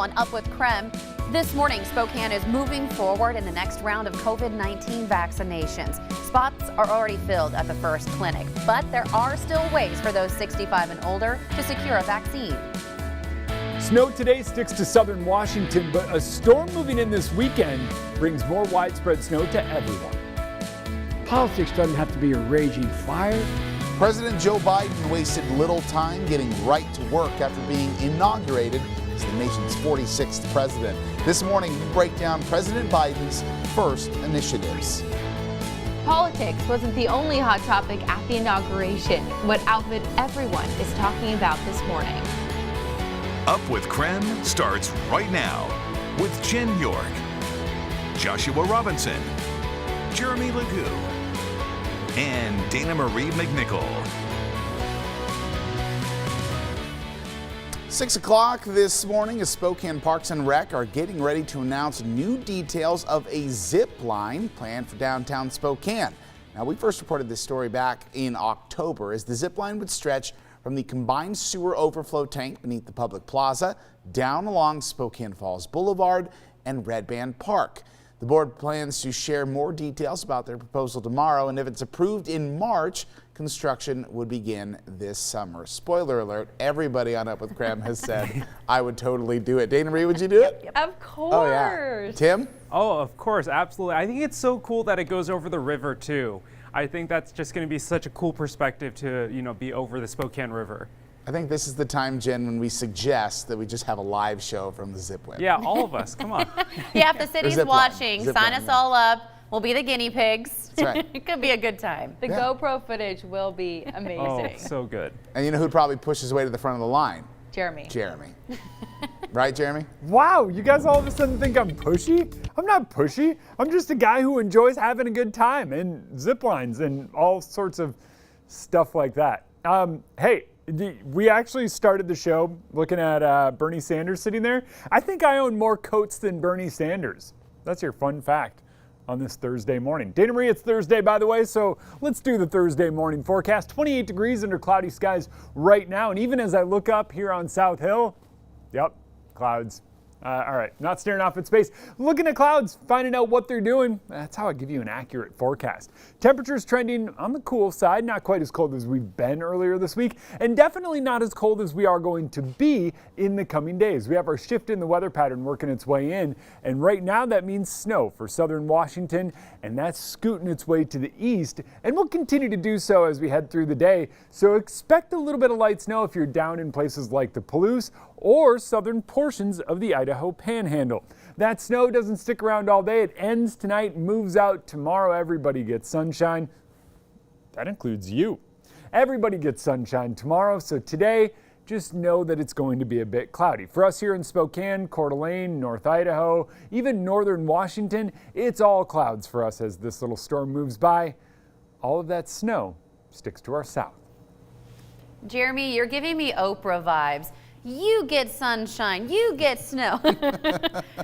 on Up with KREM. This morning, Spokane is moving forward in the next round of COVID-19 vaccinations. Spots are already filled at the first clinic, but there are still ways for those 65 and older to secure a vaccine. Snow today sticks to southern Washington, but a storm moving in this weekend brings more widespread snow to everyone. Politics doesn't have to be a raging fire. President Joe Biden wasted little time getting right to work after being inaugurated as the nation's 46th president. This morning, we break down President Biden's first initiatives. Politics wasn't the only hot topic at the inauguration. What outfit everyone is talking about this morning. Up with KREM starts right now with Jen York, Joshua Robinson, Jeremy Legoo, and Dana Marie McNichol. 6 o'clock this morning as Spokane Parks and Rec are getting ready to announce new details of a zip line planned for downtown Spokane. Now, we first reported this story back in October as the zip line would stretch from the combined sewer overflow tank beneath the public plaza down along Spokane Falls Boulevard and Red Band Park. The board plans to share more details about their proposal tomorrow, and if it's approved in March, construction would begin this summer. Spoiler alert, everybody on Up with KREM has said, I would totally do it. Dana Marie, would you do it? Of course. Oh, yeah. Tim? Oh, of course, absolutely. I think it's so cool that it goes over the river, too. I think that's just going to be such a cool perspective to, be over the Spokane River. I think this is the time, Jen, when we suggest that we just have a live show from the zip line. Yeah, all of us. Come on. Yeah, if the city's watching, sign us all up. We'll be the guinea pigs. That's right. It could be a good time. The GoPro footage will be amazing. Oh, so good. And you know who'd probably push his way to the front of the line? Jeremy. Jeremy. Right, Jeremy? Wow, you guys all of a sudden think I'm pushy? I'm not pushy. I'm just a guy who enjoys having a good time and zip lines and all sorts of stuff like that. Hey, we actually started the show looking at Bernie Sanders sitting there. I think I own more coats than Bernie Sanders. That's your fun fact on this Thursday morning. Dana Marie, it's Thursday, by the way, so let's do the Thursday morning forecast. 28 degrees under cloudy skies right now, and even as I look up here on South Hill, yep, clouds. All right, not staring off at space, looking at clouds, finding out what they're doing. That's how I give you an accurate forecast. Temperatures trending on the cool side, not quite as cold as we've been earlier this week, and definitely not as cold as we are going to be in the coming days. We have our shift in the weather pattern working its way in, and right now that means snow for southern Washington, and that's scooting its way to the east, and will continue to do so as we head through the day. So expect a little bit of light snow if you're down in places like the Palouse or southern portions of the Idaho Panhandle. That snow doesn't stick around all day. It ends tonight, moves out tomorrow. Everybody gets sunshine. That includes you. Everybody gets sunshine tomorrow. So today, just know that it's going to be a bit cloudy. For us here in Spokane, Coeur d'Alene, North Idaho, even northern Washington, it's all clouds for us as this little storm moves by. All of that snow sticks to our south. Jeremy, you're giving me Oprah vibes. You get sunshine, you get snow.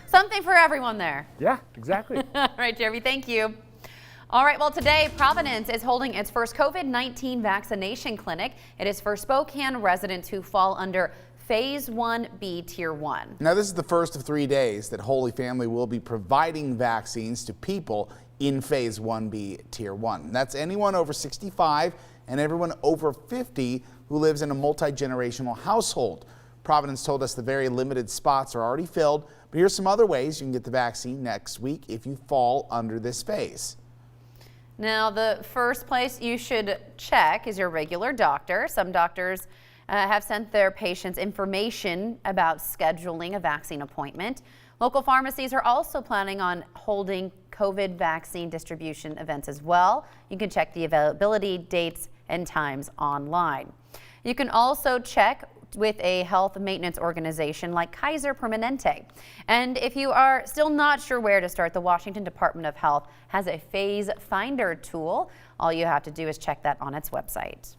Something for everyone there. Yeah, exactly. All right, Jeremy, thank you. All right, well, today Providence is holding its first COVID-19 vaccination clinic. It is for Spokane residents who fall under Phase 1B Tier 1. Now, this is the first of 3 days that Holy Family will be providing vaccines to people in Phase 1B Tier 1. That's anyone over 65 and everyone over 50 who lives in a multi-generational household. Providence told us the very limited spots are already filled, but here's some other ways you can get the vaccine next week if you fall under this phase. Now, the first place you should check is your regular doctor. Some doctors have sent their patients information about scheduling a vaccine appointment. Local pharmacies are also planning on holding COVID vaccine distribution events as well. You can check the availability, dates, and times online. You can also check with a health maintenance organization like Kaiser Permanente. And if you are still not sure where to start, the Washington Department of Health has a phase finder tool. All you have to do is check that on its website.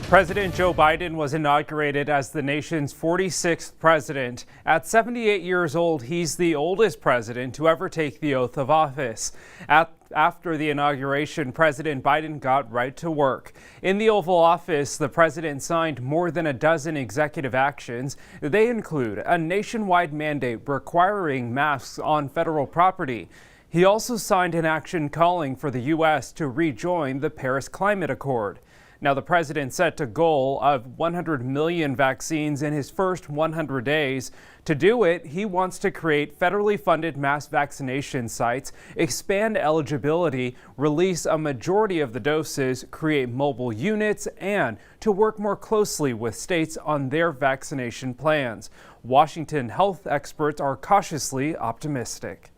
President Joe Biden was inaugurated as the nation's 46th president. At 78 years old, he's the oldest president to ever take the oath of office. After the inauguration, President Biden got right to work. In the Oval Office, the president signed more than a dozen executive actions. They include a nationwide mandate requiring masks on federal property. He also signed an action calling for the U.S. to rejoin the Paris Climate Accord. Now, the president set a goal of 100 million vaccines in his first 100 days. To do it, he wants to create federally funded mass vaccination sites, expand eligibility, release a majority of the doses, create mobile units, and to work more closely with states on their vaccination plans. Washington health experts are cautiously optimistic.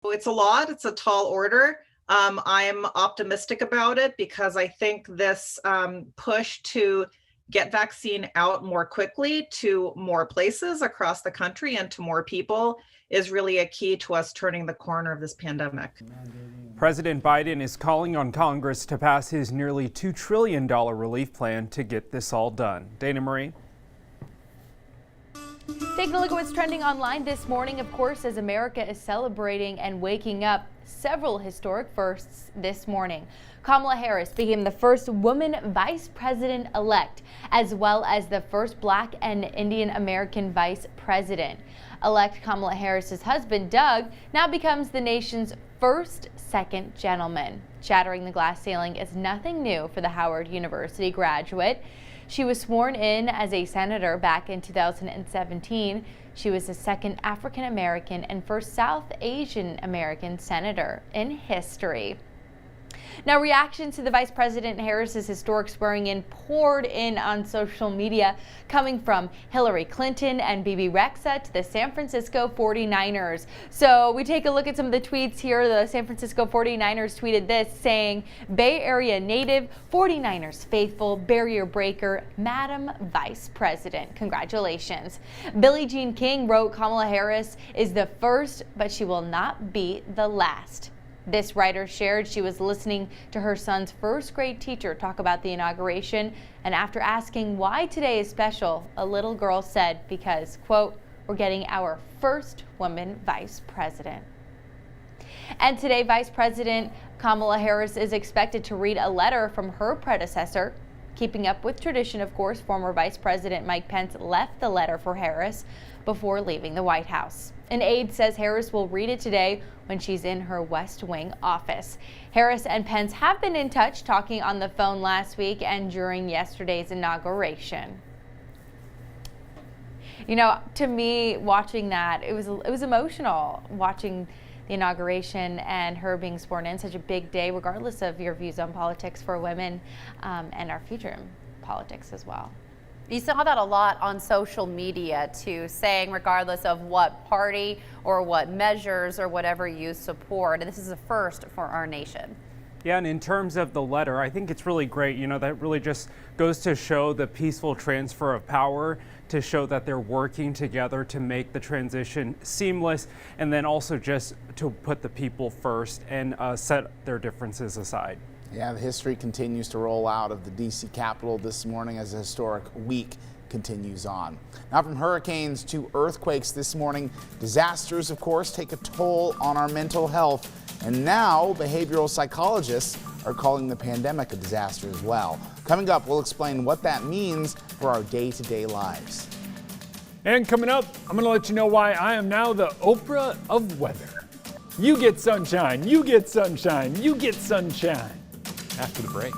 It's a lot. It's a tall order. I'm optimistic about it because I think this push to get vaccine out more quickly to more places across the country and to more people is really a key to us turning the corner of this pandemic. President Biden is calling on Congress to pass his nearly $2 trillion relief plan to get this all done. Dana Marie. Taking a look at what's trending online this morning, of course, as America is celebrating and waking up, several historic firsts this morning. Kamala Harris became the first woman vice president-elect, as well as the first Black and Indian American vice president. Elect Kamala Harris's husband, Doug, now becomes the nation's first second gentleman. Shattering the glass ceiling is nothing new for the Howard University graduate. She was sworn in as a senator back in 2017. She was the second African American and first South Asian American senator in history. Now, reactions to the Vice President Harris's historic swearing-in poured in on social media, coming from Hillary Clinton and Bibi Rexha to the San Francisco 49ers. So we take a look at some of the tweets here. The San Francisco 49ers tweeted this, saying, "Bay Area native, 49ers faithful, barrier breaker, Madam Vice President. Congratulations." Billie Jean King wrote, "Kamala Harris is the first, but she will not be the last." This writer shared she was listening to her son's first grade teacher talk about the inauguration, and after asking why today is special, a little girl said, because, quote, "we're getting our first woman vice president." And today, Vice President Kamala Harris is expected to read a letter from her predecessor. Keeping up with tradition, of course, former Vice President Mike Pence left the letter for Harris before leaving the White House. An aide says Harris will read it today when she's in her West Wing office. Harris and Pence have been in touch, talking on the phone last week and during yesterday's inauguration. You know, to me, watching that, it was emotional watching the inauguration and her being sworn in. Such a big day, regardless of your views on politics for women and our future in politics as well. You saw that a lot on social media too, saying regardless of what party or what measures or whatever you support, this is a first for our nation. Yeah, and in terms of the letter, I think it's really great. You know, that really just goes to show the peaceful transfer of power, to show that they're working together to make the transition seamless, and then also just to put the people first and set their differences aside. Yeah, the history continues to roll out of the D.C. Capitol this morning as the historic week continues on. Now, from hurricanes to earthquakes this morning, disasters, of course, take a toll on our mental health. And now behavioral psychologists are calling the pandemic a disaster as well. Coming up, we'll explain what that means for our day-to-day lives. And coming up, I'm going to let you know why I am now the Oprah of weather. You get sunshine, you get sunshine, you get sunshine. After the break.